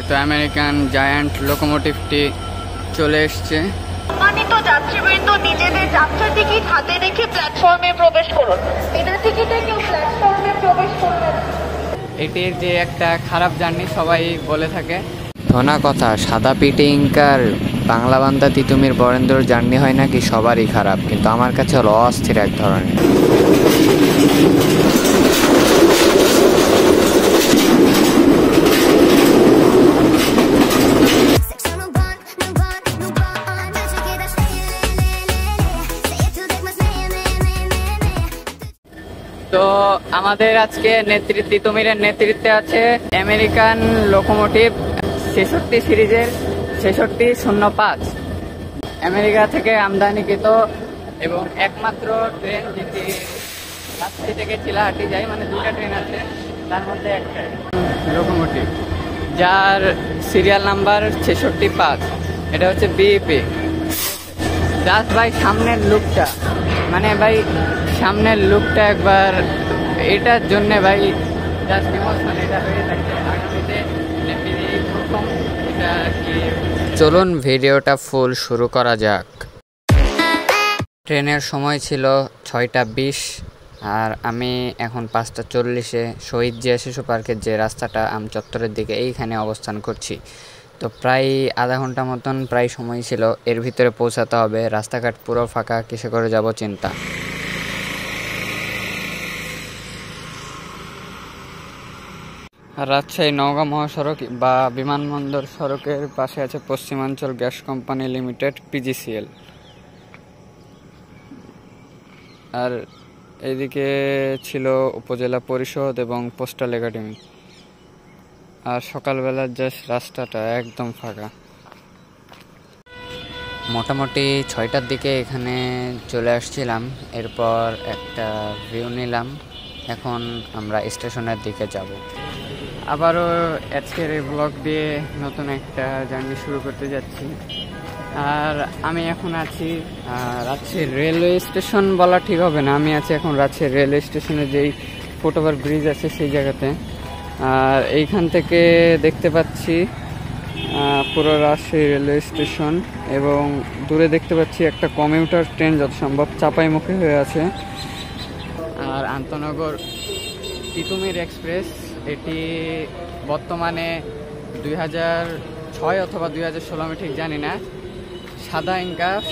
তো American giant লোকোমোটিভটি চলে এসছে। সম্মানিত যাত্রীবৃন্দ, নিজেদের যাত্রার টিকিট হাতে রেখে প্ল্যাটফর্মে প্রবেশ করুন। বিনা টিকিটে কেউ প্ল্যাটফর্মে প্রবেশ করবেন। এটির যে একটা খারাপ জার্নি সবাই বলে থাকে। ধনা কথা, সাদা পিটি ইঙ্কার বাংলা বান্দা তিতুমির বরেন্দ্রর জার্নি হয় নাকি সবারই খারাপ, কিন্তু আমার কাছে হলো অস্থির এক ধরনের। তো আমাদের আজকে তিতুমিরের নেতৃত্বে আছে আমেরিকান লোকোমোটিভ 66 সিরিজের 6605, আমেরিকা থেকে আমদানিকৃত এবং একমাত্র ট্রেন যেটি রাজশাহী থেকে চিলাহাটি যায়, মানে দুটা ট্রেন আছে, তার মধ্যে একটা লোকোমোটিভ যার সিরিয়াল নাম্বার 6605। এটা হচ্ছে বিইপি। জাস্ট ভাই সামনের লুকটা, মানে ভাই সামনের লুকটা একবার, এটার জন্য ভাই জাস্ট ইমোশন এটা হয়ে থাকে। আগামীতে প্রথম এটা কি, চলুন ভিডিওটা ফুল শুরু করা যাক। ট্রেনের সময় ছিল 6টা 20 আর আমি এখন 5টা 40-এ শহীদ জিয়া শিশু পার্কের যে রাস্তাটা আমচত্বরের দিকে, এইখানে অবস্থান করছি। তো প্রায় আধা ঘন্টা মতন প্রায় সময় ছিল, এর ভিতরে পৌঁছাতে হবে। রাস্তাঘাট পুরো ফাঁকা, কিসে করে যাব চিন্তা। রাজশাহী নওগাঁ মহাসড়ক বা বিমানবন্দর সড়কের পাশে আছে পশ্চিমাঞ্চল গ্যাস কোম্পানি লিমিটেড PGCL। আর এদিকে ছিল উপজেলা পরিষদ এবং পোস্টাল একাডেমি। আর সকালবেলার জাস্ট রাস্তাটা একদম ফাঁকা। মোটামুটি 6টার দিকে এখানে চলে আসছিলাম, এরপর একটা ভিউ নিলাম। এখন আমরা স্টেশনের দিকে যাব। আবারও আজকের এই ব্লগ দিয়ে নতুন একটা জার্নি শুরু করতে যাচ্ছি। আর আমি এখন আছি রাজশাহী রেলওয়ে স্টেশন বলা ঠিক হবে না, আমি আছি এখন রাজশাহী রেলওয়ে স্টেশনে, যেই ফুটওভার ব্রিজ আছে সেই জায়গাতে। আর এইখান থেকে দেখতে পাচ্ছি পুরো রাজশাহী রেলওয়ে স্টেশন, এবং দূরে দেখতে পাচ্ছি একটা কমিউটার ট্রেন যত সম্ভব চাঁপাইমুখী হয়ে আছে। আর আন্তনগর তিতুমির এক্সপ্রেস, এটি বর্তমানে 2006 অথবা 2016 আমি ঠিক জানি না,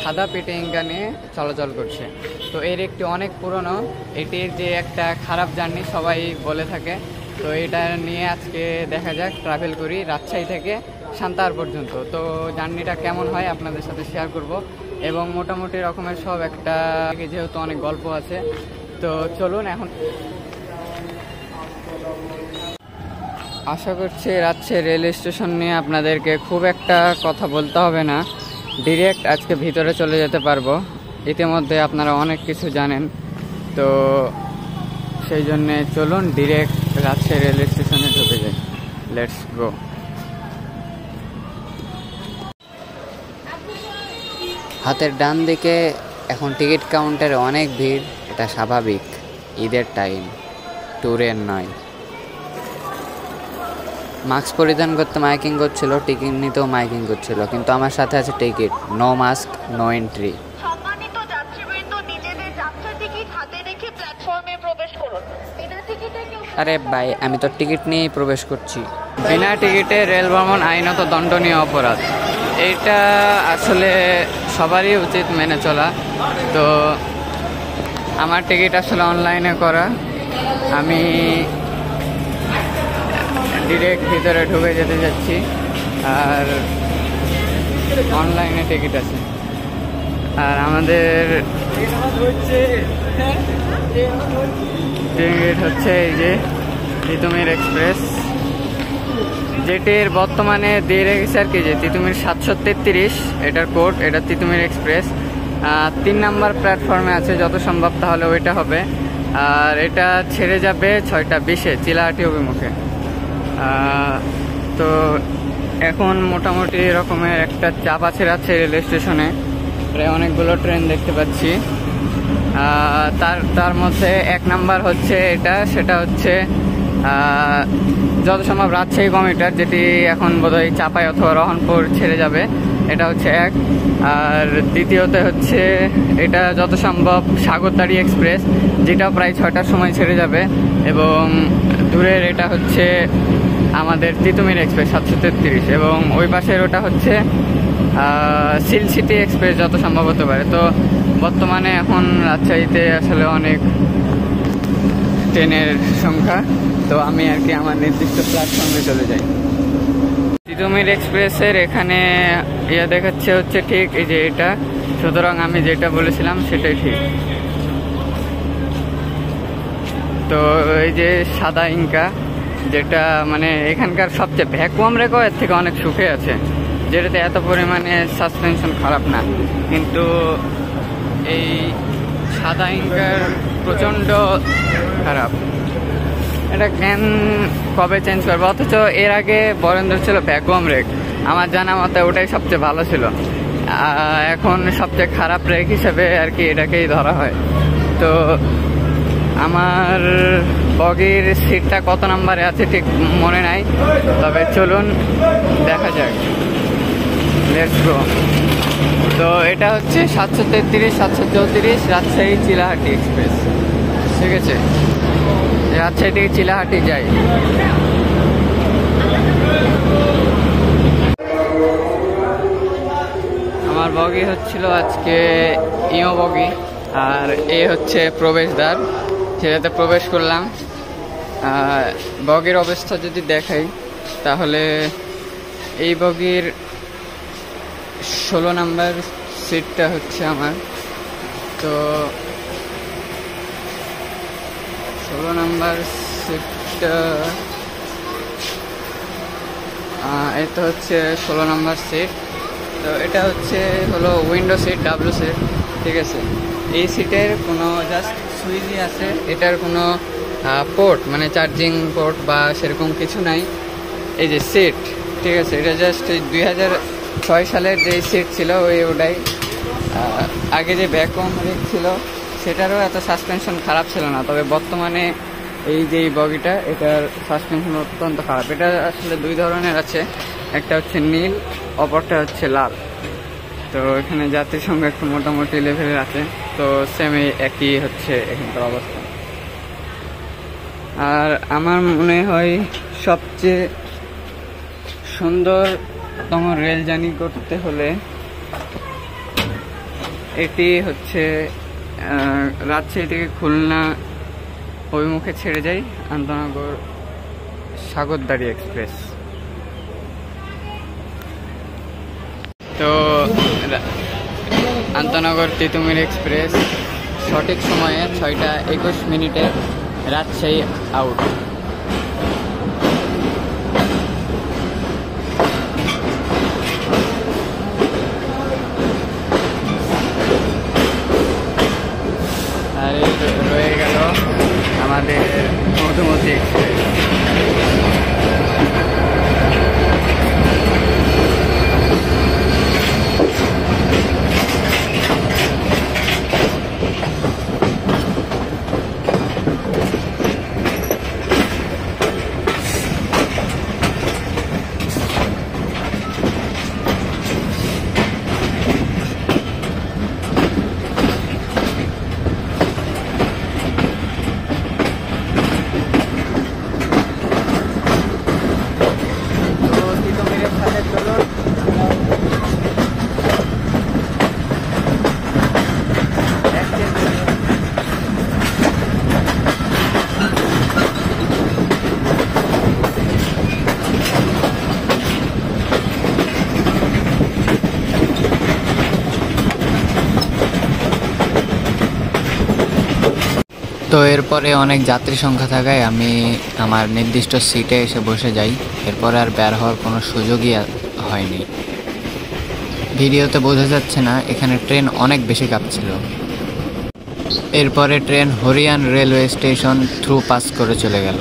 সাদা পেটে ইঙ্কা নিয়ে চলাচল করছে। তো এর একটি অনেক পুরনো, এটির যে একটা খারাপ জার্নি সবাই বলে থাকে। তো এটা নিয়ে আজকে দেখা যাক, ট্রাভেল করি রাজশাহী থেকে সান্তাহার পর্যন্ত। তো জার্নিটা কেমন হয় আপনাদের সাথে শেয়ার করব, এবং মোটামুটি রকমের সব একটা, যেহেতু অনেক গল্প আছে। তো চলুন এখন। আশা করছি রাজশাহী রেল স্টেশন নিয়ে আপনাদেরকে খুব একটা কথা বলতে হবে না, ডিরেক্ট আজকে ভিতরে চলে যেতে পারবো। ইতিমধ্যে আপনারা অনেক কিছু জানেন, তো সেই জন্যে চলুন ডিরেক্ট রাজশাহী রেল স্টেশনে ঢুকে যাই। Let's go. হাতের ডান দিকে এখন টিকিট কাউন্টারে অনেক ভিড়, এটা স্বাভাবিক, ঈদের টাইম, ট্যুরের নয়। মাস্ক পরিধান করতে মাইকিং করছিল, টিকিট নিতেও মাইকিং করছিল, কিন্তু আমার সাথে আছে ticket, no mask no entry. সম্মানিত যাত্রীবৃন্দ, নিজেদের যাত্রার টিকিট হাতে রেখে প্ল্যাটফর্মে প্রবেশ করুন। বিনা টিকিটে কেউ, আরে ভাই আমি তো টিকিট নিয়েই প্রবেশ করছি। বিনা টিকিটে রেল ভ্রমণ আইনত দণ্ডনীয় অপরাধ, এইটা আসলে সবারই উচিত মেনে চলা। তো আমার টিকিট আসলে অনলাইনে করা, আমি ডিরেক্ট ভিতরে ঢুকে যেতে যাচ্ছি। আর অনলাইনে টিকিট আছে। আর আমাদের টিকিট হচ্ছে এই যে তিতুমির এক্সপ্রেস, যেটির বর্তমানে দিয়ে রেখেছে আর কি, যে তিতুমির 733 এটার কোড, এটা তিতুমির এক্সপ্রেস। 3 নাম্বার প্ল্যাটফর্মে আছে, যত সম্ভব তাহলে ওইটা হবে। আর এটা ছেড়ে যাবে 6টা 20-এ চিলাহাটি অভিমুখে। তো এখন মোটামুটি রকমের একটা চাপ আছে রাজশাহী রেল স্টেশনে, প্রায় অনেকগুলো ট্রেন দেখতে পাচ্ছি। তার মধ্যে 1 নাম্বার হচ্ছে এটা, সেটা হচ্ছে যত সম্ভব রাজশাহী কমিউটার, যেটি এখন বোধহয় চাপাই অথবা রহনপুর ছেড়ে যাবে, এটা হচ্ছে এক। আর দ্বিতীয়ত হচ্ছে এটা যত সম্ভব সাগরদাড়ি এক্সপ্রেস, যেটা প্রায় 6টার সময় ছেড়ে যাবে। এবং দূরের এটা হচ্ছে আমাদের তিতুমির এক্সপ্রেস 733, এবং ওই পাশের ওটা হচ্ছে সিল সিটি এক্সপ্রেস যত সম্ভব হতে পারে। তো বর্তমানে এখন রাজশাহীতে আসলে অনেক ট্রেনের সংখ্যা, তো আমি আর কি আমার নির্দিষ্ট প্ল্যাটফর্মে চলে যাই। তিতুমির এক্সপ্রেসের এখানে দেখাচ্ছে হচ্ছে ঠিক এই যে এটা, সুতরাং আমি যেটা বলেছিলাম সেটাই ঠিক। তো এই যে সাদা ইঙ্কা, যেটা মানে এখানকার সবচেয়ে ভ্যাকুয়াম রেখো এর থেকে অনেক সুখে আছে, যেটাতে এত পরিমাণে সাসপেনশন খারাপ না। কিন্তু এই সাদা ইঙ্কার প্রচণ্ড খারাপ, এটা কেন কবে চেঞ্জ করবে? অথচ এর আগে বরেন্দ্র ছিল ভ্যাকুয়াম রেক, আমার জানা মতে ওটাই সবচেয়ে ভালো ছিল। এখন সবচেয়ে খারাপ রেক হিসেবে আর কি এটাকেই ধরা হয়। তো আমার বগির সিটটা কত নাম্বারে আছে ঠিক মনে নাই, তবে চলুন দেখা যাক, লেটস গো। তো এটা হচ্ছে 733 734 রাজশাহী চিলাহাটি এক্সপ্রেস, ঠিক আছে? রাজশাহী থেকে চিলাহাটি যাই। আমার বগি হচ্ছিল আজকে ইও বগি, আর এ হচ্ছে প্রবেশদ্বার, সেটাতে প্রবেশ করলাম। বগির অবস্থা যদি দেখাই তাহলে এই বগির 16 নাম্বার সিটটা হচ্ছে আমার। তো 16 নাম্বার সিটটা এটা হচ্ছে 16 নাম্বার সিট। তো এটা হচ্ছে হলো উইন্ডো সিট, ডাব্লু সিট, ঠিক আছে? এই সিটের কোনো জাস্ট সুইচই আছে, এটার কোনো পোর্ট মানে চার্জিং পোর্ট বা সেরকম কিছু নাই। এই যে সিট, ঠিক আছে, এটা জাস্ট 2006 সালের যে সিট ছিল ওটাই। আগে যে ভ্যাকুয়াম রেক ছিল সেটারও এত সাসপেনশন খারাপ ছিল না, তবে বর্তমানে এই যে বগিটা, এটার সাসপেনশন অত্যন্ত খারাপ। এটা আসলে দুই ধরনের আছে, একটা হচ্ছে নীল, অপরটা হচ্ছে লাল। তো এখানে যাত্রীর সংখ্যা একটু মোটামুটি লেভেলের আছে, তো সেম একই হচ্ছে এখানকার অবস্থা। আর আমার মনে হয় সবচেয়ে সুন্দরতম রেল জার্নি করতে হলে এটি হচ্ছে রাজশাহী থেকে খুলনা অভিমুখে ছেড়ে যাই, আন্তনগর সাগরদাড়ি এক্সপ্রেস। তো আন্তনগর তিতুমির এক্সপ্রেস সঠিক সময়ে 6:21 রাজশাহী আউট। আর রয়ে গেল আমাদের মধুমতি এক্সপ্রেস। তো এরপরে অনেক যাত্রী সংখ্যা থাকায় আমি আমার নির্দিষ্ট সিটে এসে বসে যাই। এরপরে আর বের হওয়ার কোনো সুযোগই হয়নি। ভিডিওতে বোঝা যাচ্ছে না, এখানে ট্রেন অনেক বেশি কাঁপছিল। এরপরে train Harian railway station through pass করে চলে গেল।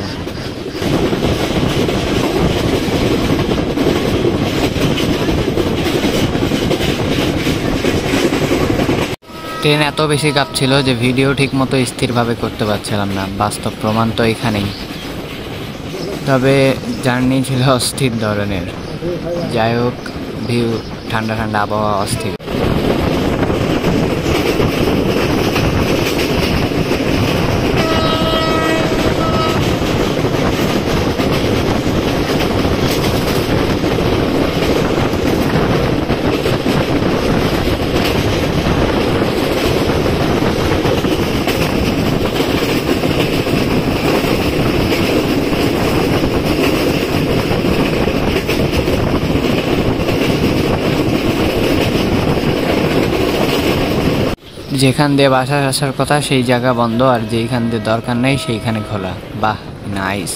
ট্রেন এত বেশি কাঁপছিল যে ভিডিও ঠিক মতো স্থিরভাবে করতে পারছিলাম না। বাস্তব প্রমাণ তো এখানেই। তবে জার্নি ছিল অস্থির ধরনের। যাই হোক, ভিউ ঠান্ডা ঠান্ডা আবহাওয়া অস্থির। যেখান দিয়ে বাসা আসার কথা সেই জায়গা বন্ধ, আর যেইখান দিয়ে দরকার নেই সেইখানে খোলা। বাহ, নাইস।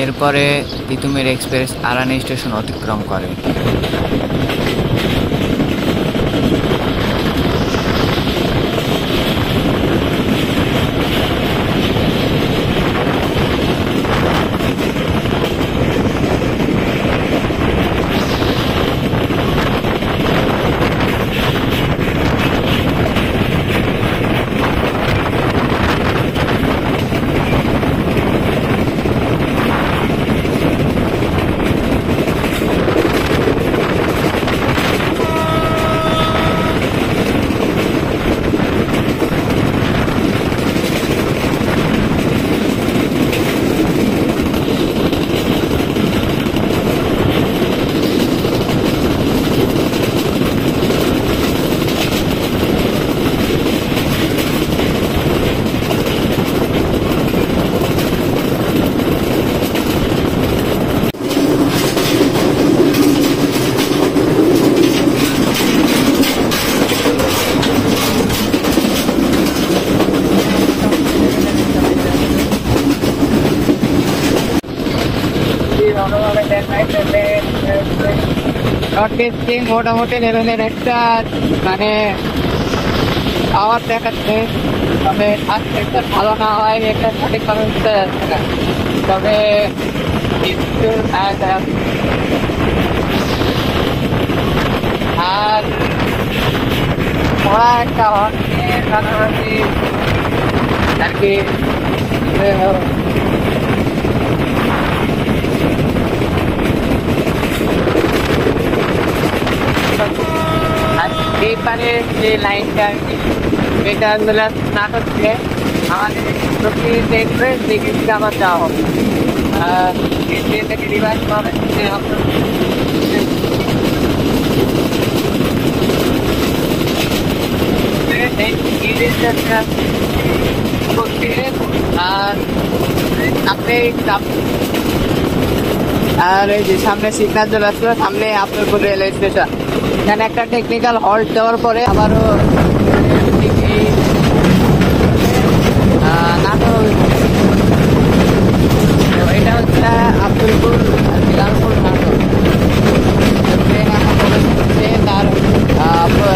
এরপরে তিতুমির এক্সপ্রেস আরানি স্টেশন অতিক্রম করে। মোটামুটি লেভেলের একটা মানে পাওয়ার দেখাচ্ছে, তবে আজকে একটা ভালো না হয় একটা সঠিক কারণ বুঝতে যাচ্ছে না। তবে আর ওরা একটা অনেক কাছাকাছি আর কি এপারে যে লাইনটা আর কি এটা নাটক থেকে আমাদের দেখবে দেখে আবার যাওয়া হবে। আর থেকে রিভাইজ পাবে আর আপনি আর এই যে সামনে সিগন্যাল চলে আসলো, সামনে আফতারপুর রেলওয়ে স্টেশন। এখানে একটা টেকনিক্যাল হল্ট দেওয়ার পরে আবারও নাটোর, এটা হচ্ছে আফতারপুর লালপুর নাটোর ট্রেন এখন প্রবেশ করছে। তার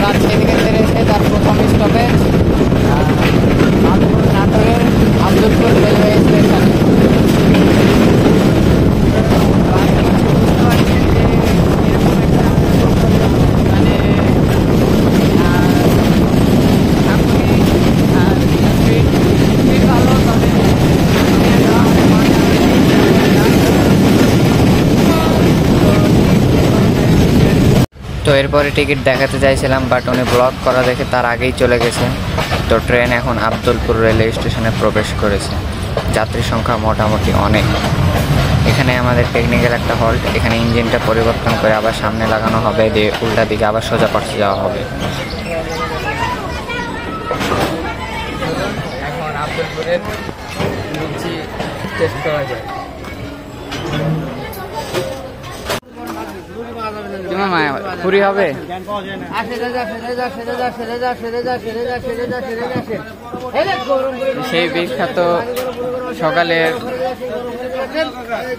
রাজশাহী থেকে ছেড়েছে তার প্রথম স্টপেজ নাটোরের আফতারপুর রেলওয়ে স্টেশন। তো এরপরে টিকিট দেখাতে চাইছিলাম, বাট উনি ব্লক করা দেখে তার আগেই চলে গেছে। তো ট্রেন এখন আফজলপুর রেলওয়ে স্টেশনে প্রবেশ করেছে। যাত্রী সংখ্যা মোটামুটি অনেক। এখানে আমাদের টেকনিক্যাল একটা হল্ট, এখানে ইঞ্জিনটা পরিবর্তন করে আবার সামনে লাগানো হবে, দিয়ে উল্টা দিকে আবার সোজা পাশে যাওয়া হবে। এখন আফজলপুরের লুচি টেস্ট করা যায়। পুরি হবে সেই বিখ্যাত সকালের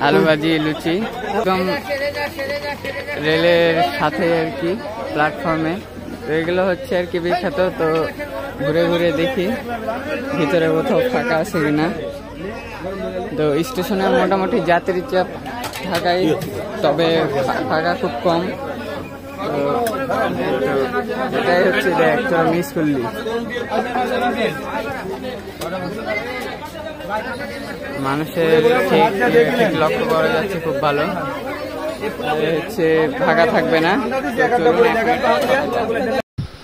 আলু ভাজি লুচি একদম রেলের সাথে আর কি প্ল্যাটফর্মে। তো এগুলো হচ্ছে আর কি বিখ্যাত। তো ঘুরে ঘুরে দেখি ভিতরে কোথাও ফাঁকা আছে কিনা। তো স্টেশনে মোটামুটি যাত্রীর চাপ থাকাই, তবে ফাঁকা খুব কম। তো এটাই হচ্ছে যে একটা মিস করলি। মানুষের ঠিক লক্ষ্য করা যাচ্ছে খুব ভালো, হচ্ছে ফাঁকা থাকবে না।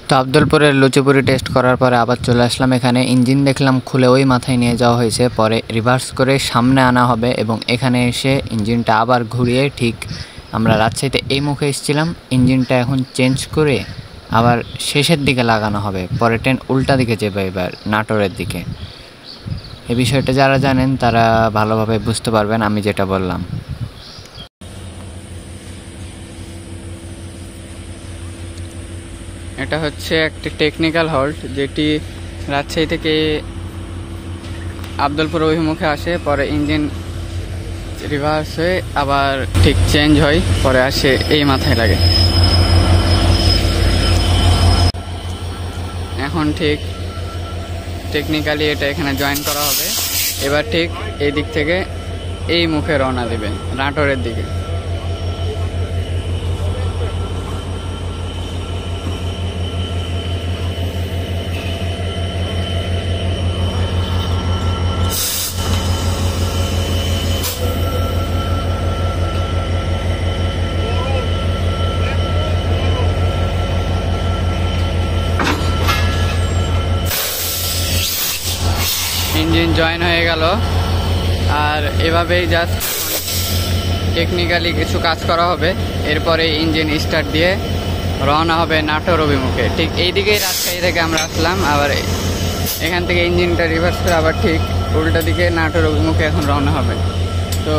তো আবদুলপুরের লুচিপুরি টেস্ট করার পরে আবার চলে আসলাম এখানে। ইঞ্জিন দেখলাম খুলে ওই মাথায় নিয়ে যাওয়া হয়েছে, পরে রিভার্স করে সামনে আনা হবে এবং এখানে এসে ইঞ্জিনটা আবার ঘুরিয়ে ঠিক আমরা রাজশাহীতে এই মুখে এসেছিলাম, ইঞ্জিনটা এখন চেঞ্জ করে আবার শেষের দিকে লাগানো হবে। পরে ট্রেন উল্টা দিকে যাবে এবার নাটোরের দিকে। এই বিষয়টা যারা জানেন তারা ভালোভাবে বুঝতে পারবেন আমি যেটা বললাম। এটা হচ্ছে একটি টেকনিক্যাল হল্ট, যেটি রাজশাহী থেকে আবদুলপুর অভিমুখে আসে, পরে ইঞ্জিন রিভার্স হয়ে আবার ঠিক চেঞ্জ হয়, পরে আসে এই মাথায় লাগে। এখন ঠিক টেকনিক্যালি এটা এখানে জয়েন করা হবে। এবার ঠিক এই দিক থেকে এই মুখে রওনা দেবে নাটোরের দিকে। ইঞ্জিন জয়েন হয়ে গেল, আর এভাবেই জাস্ট টেকনিক্যালি কিছু কাজ করা হবে। এরপরে ইঞ্জিন স্টার্ট দিয়ে রওনা হবে নাটোর অভিমুখে। ঠিক এই দিকেই রাজশাহী থেকে আমরা আসলাম, আবার এখান থেকে ইঞ্জিনটা রিভার্স করে আবার ঠিক উল্টা দিকে নাটোর অভিমুখে এখন রওনা হবে। তো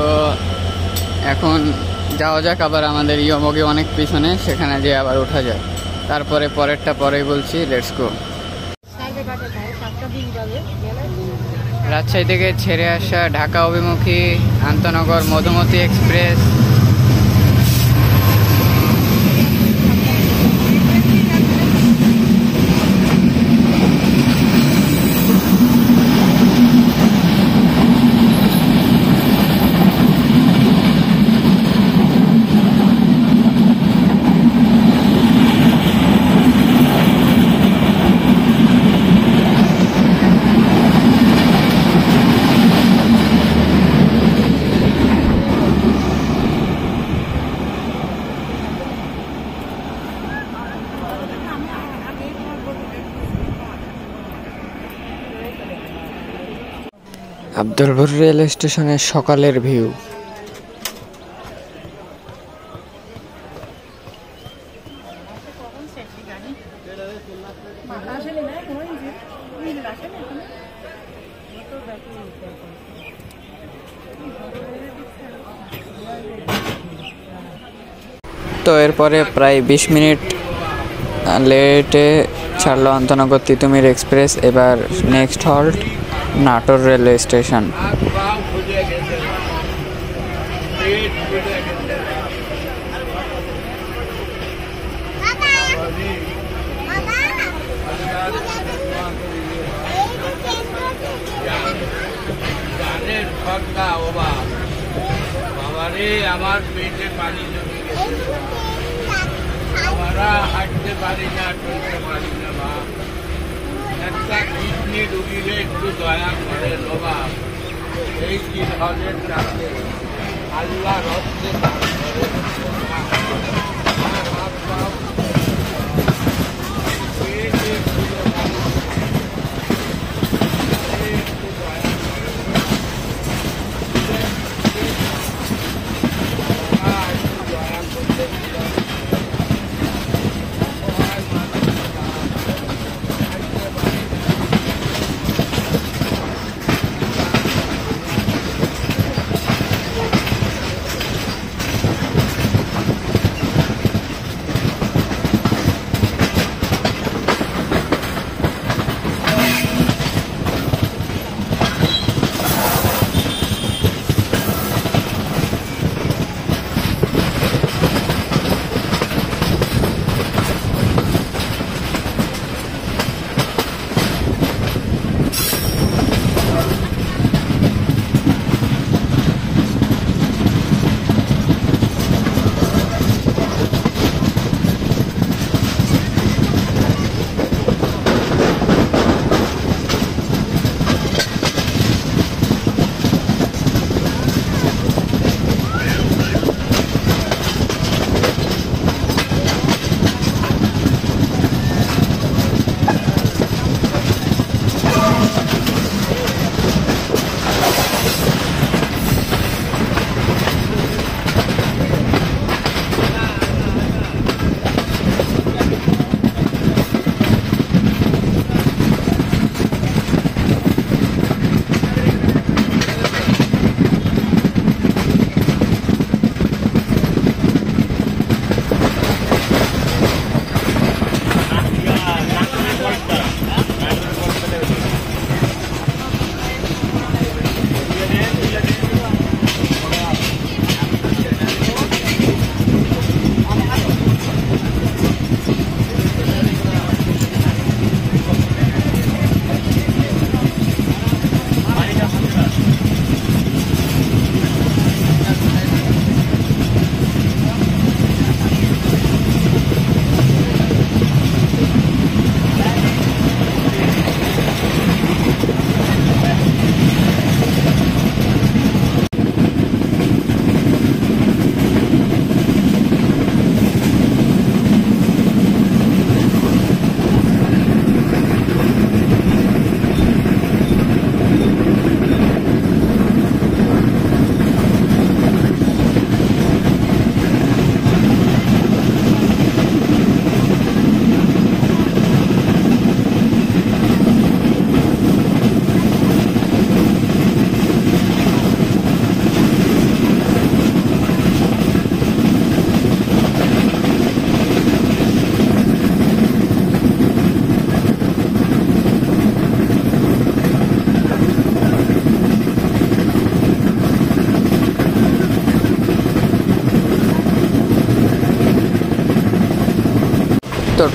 এখন যাওয়া যাক, আবার আমাদের ইয়মগে অনেক পিছনে, সেখানে যেয়ে আবার ওঠা যায়। তারপরে পরেরটা পরেই বলছি, লেটস গো। রাজশাহী থেকে ছেড়ে আসা ঢাকা অভিমুখী আন্তনগর মধুমতি এক্সপ্রেস আবদুলপুর রেল স্টেশনের সকালের ভিউ। তো এরপরে প্রায় 20 মিনিট লেটে ছাড়লো আন্তনগর তিতুমির এক্সপ্রেস। এবার next halt Natore railway station. আমার পেটে পানি জমে গেছে, আমরা হাঁটতে পারি না, চলতে পারি না। মা একটা কিডনি রুগীরে একটু দয়া করে বাবা, এই 3 হাজার টাকা আল্লাহ রক্তে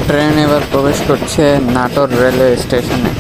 ট্রেন এবার প্রবেশ করছে নাটোর রেলওয়ে স্টেশনে।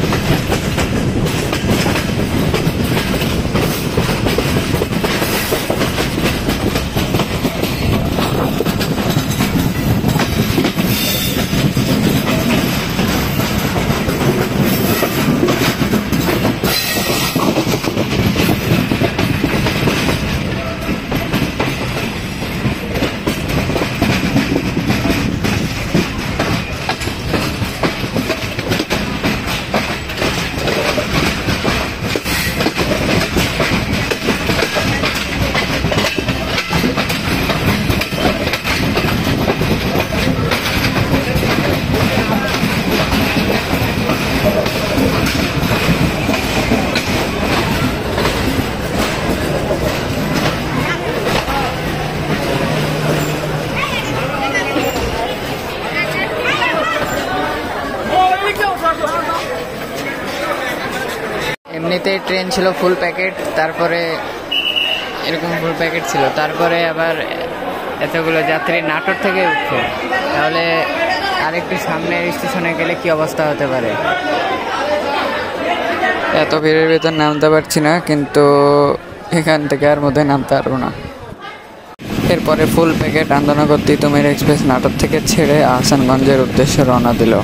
এমনিতেই ট্রেন ছিল ফুল প্যাকেট, তারপরে এরকম ফুল প্যাকেট ছিল, তারপরে আবার এতগুলো যাত্রী নাটোর থেকে উঠছে, তাহলে আরেকটু সামনের স্টেশনে গেলে কি অবস্থা হতে পারে। এত ভিড়ের ভিতর নামতে পারছি না, কিন্তু এখান থেকে আর মধ্যে নামতে পারবো না। এরপরে ফুল প্যাকেট আন্দোলনগর তিতুমির এক্সপ্রেস নাটোর থেকে ছেড়ে আহসানগঞ্জের উদ্দেশ্যে রওনা দিল।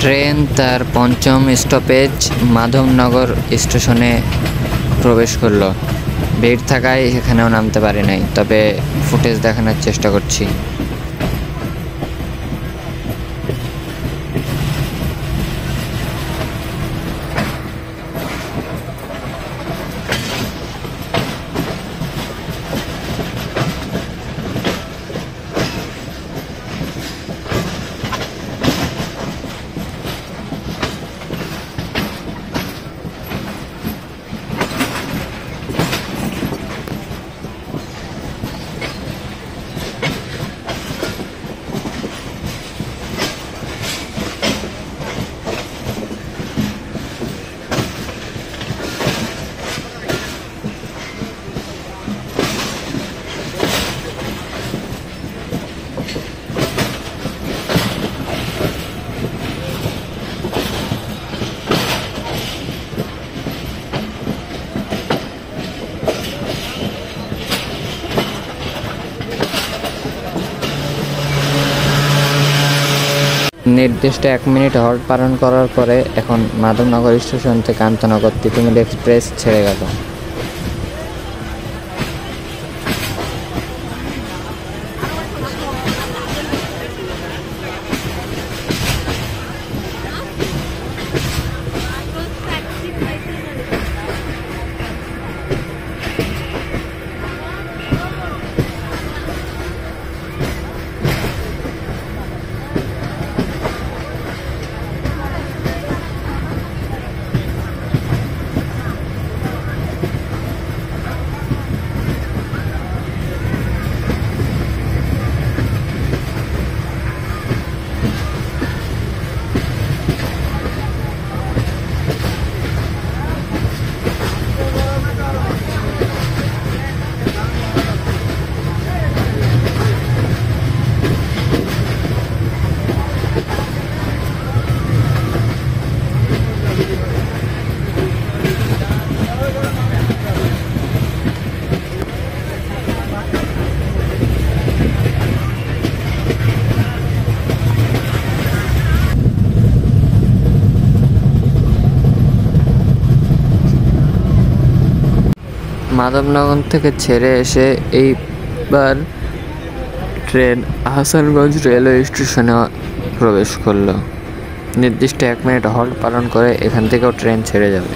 ট্রেন তার পঞ্চম স্টপেজ মাধবনগর স্টেশনে প্রবেশ করলো। ভিড় থাকায় এখানেও নামতে পারি নাই, তবে ফুটেজ দেখানোর চেষ্টা করছি। নির্দিষ্ট 1 মিনিট হল্ট পালন করার পরে এখন মাধবনগর স্টেশন থেকে আন্তনগর তিতুমির এক্সপ্রেস ছেড়ে গেল। মাধবনগর থেকে ছেড়ে এসে এইবার ট্রেন হাসানগঞ্জ রেলওয়ে স্টেশনে প্রবেশ করলো। নির্দিষ্ট 1 মিনিট হল্ট পালন করে এখান থেকেও ট্রেন ছেড়ে যাবে।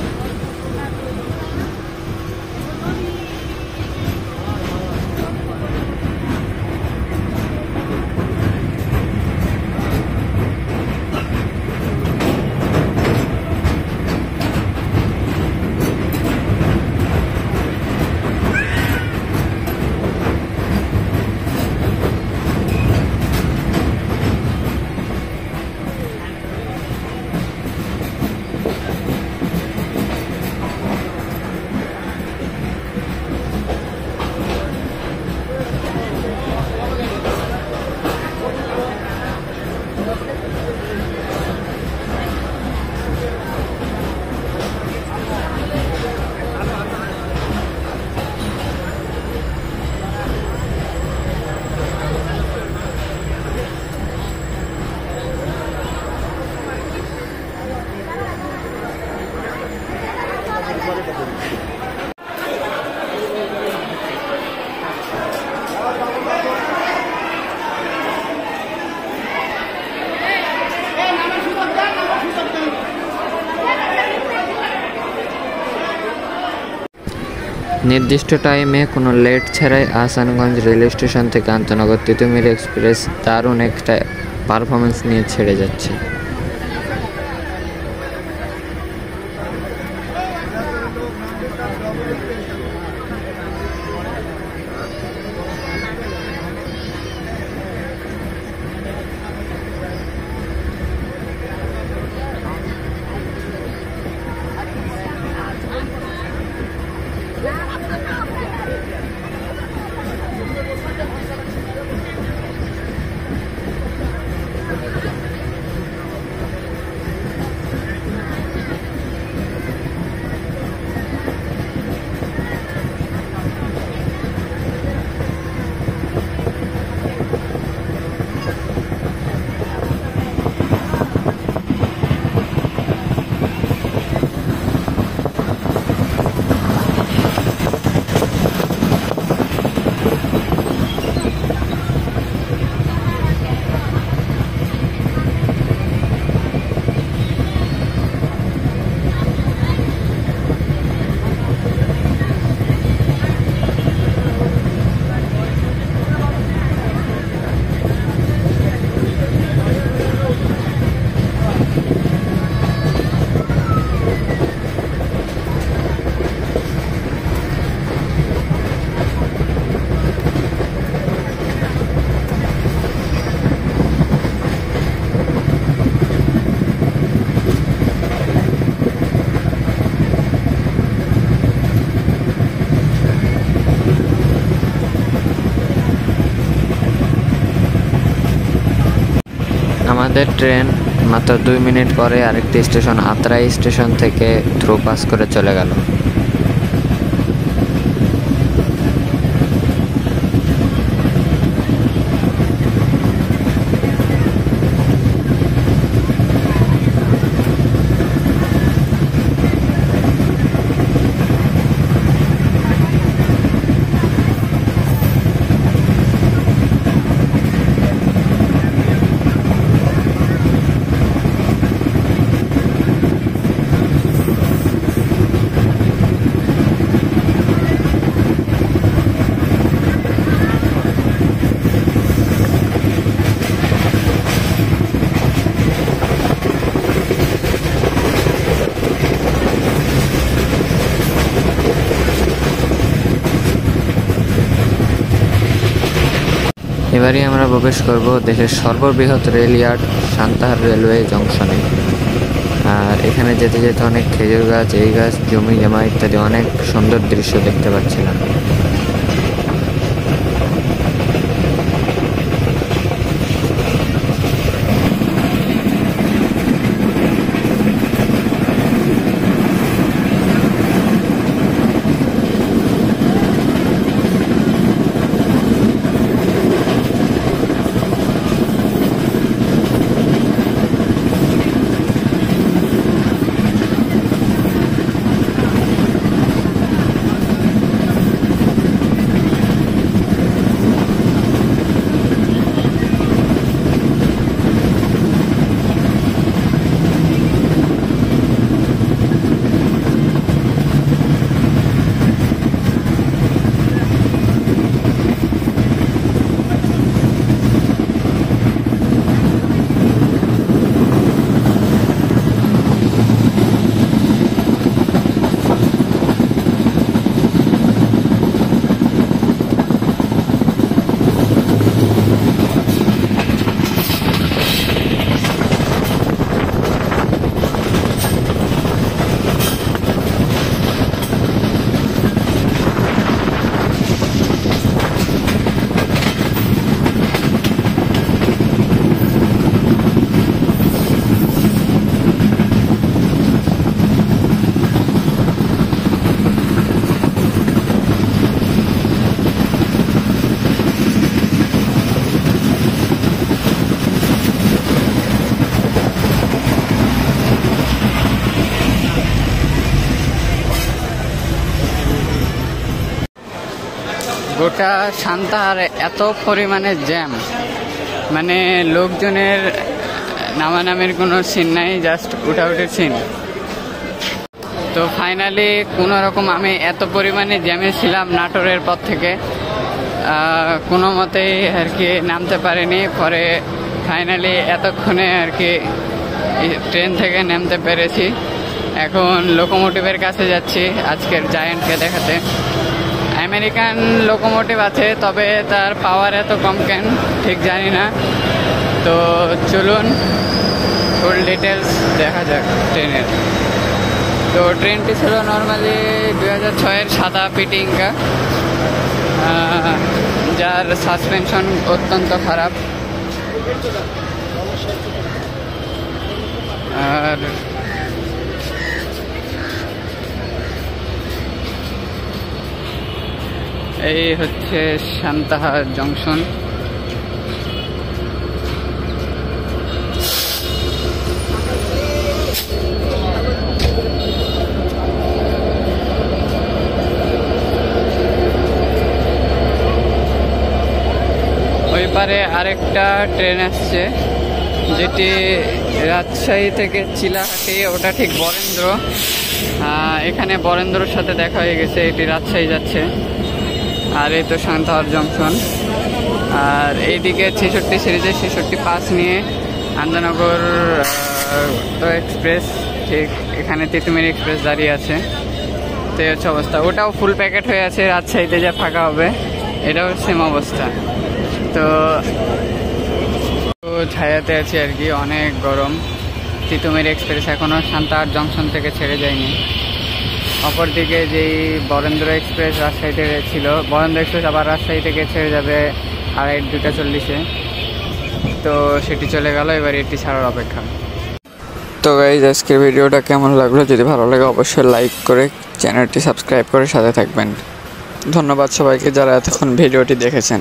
নির্দিষ্ট টাইমে কোনো লেট ছাড়াই আহসানগঞ্জ রেল স্টেশন থেকে আন্তনগর তিতুমির এক্সপ্রেস দারুণ একটা পারফরমেন্স নিয়ে ছেড়ে যাচ্ছে। আমাদের ট্রেন মাত্র 2 মিনিট পরে আরেকটি স্টেশন আত্রাই স্টেশন থেকে থ্রু পাস করে চলে গেল। এবারে আমরা প্রবেশ করব দেশের সর্ববৃহৎ রেল ইয়ার্ড সান্তাহার রেলওয়ে জংশনে। আর এখানে যেতে যেতে অনেক খেজুর গাছ, এই গাছ, জমি জমা ইত্যাদি অনেক সুন্দর দৃশ্য দেখতে পাচ্ছিলাম। গোটা সান্তাহার এত পরিমাণে জ্যাম, মানে লোকজনের নামানামির কোনো সিন নাই, জাস্ট উঠাউঠির সিন। তো ফাইনালি কোনো রকম আমি এত পরিমাণে জ্যামে ছিলাম নাটোরের পর থেকে, কোনো মতেই আর কি নামতে পারিনি। পরে ফাইনালি এতক্ষণে আর কি ট্রেন থেকে নামতে পেরেছি। এখন লোকোমোটিভের কাছে যাচ্ছি আজকের জায়ান্টকে দেখাতে। আমেরিকান লোকোমোটিভ আছে, তবে তার পাওয়ার এত কম কেন ঠিক জানি না। তো চলুন ফুল ডিটেলস দেখা যাক ট্রেনের। তো ট্রেনটি ছিল নর্মালি 2006-এর সাদা পিটিংকা, যার সাসপেনশন অত্যন্ত খারাপ। আর এই হচ্ছে সান্তাহার জংশন। ওই পারে আরেকটা ট্রেন আসছে, যেটি রাজশাহী থেকে চিলাহাটি, ওটা ঠিক বরেন্দ্র। এখানে বরেন্দ্রর সাথে দেখা হয়ে গেছে, এটি রাজশাহী যাচ্ছে। আর এই তো সান্তাহার জংশন। আর এইদিকে 66 সিরিজে 66 নিয়ে আন্দনগর এক্সপ্রেস, ঠিক এখানে তিতুমির এক্সপ্রেস দাঁড়িয়ে আছে। তো এই হচ্ছে অবস্থা। ওটাও ফুল প্যাকেট হয়ে আছে, রাজশাহীতে যা ফাঁকা হবে এটাও সেম অবস্থা। তো ছায়াতে আছি আর কি, অনেক গরম। তিতুমির এক্সপ্রেস এখনও সান্তাহার জংশন থেকে ছেড়ে যায়নি। অপরদিকে যেই বরেন্দ্র এক্সপ্রেস রাজশাহী থেকে ছিল, বরেন্দ্র এক্সপ্রেস আবার রাজশাহী থেকে ছেড়ে যাবে 2:40-এ। তো সেটি চলে গেল, এবার এটি ছাড়ার অপেক্ষা। তো গাইজ, আজকের ভিডিওটা কেমন লাগলো? যদি ভালো লাগে অবশ্যই লাইক করে চ্যানেলটি সাবস্ক্রাইব করে সাথে থাকবেন। ধন্যবাদ সবাইকে যারা এতক্ষণ ভিডিওটি দেখেছেন।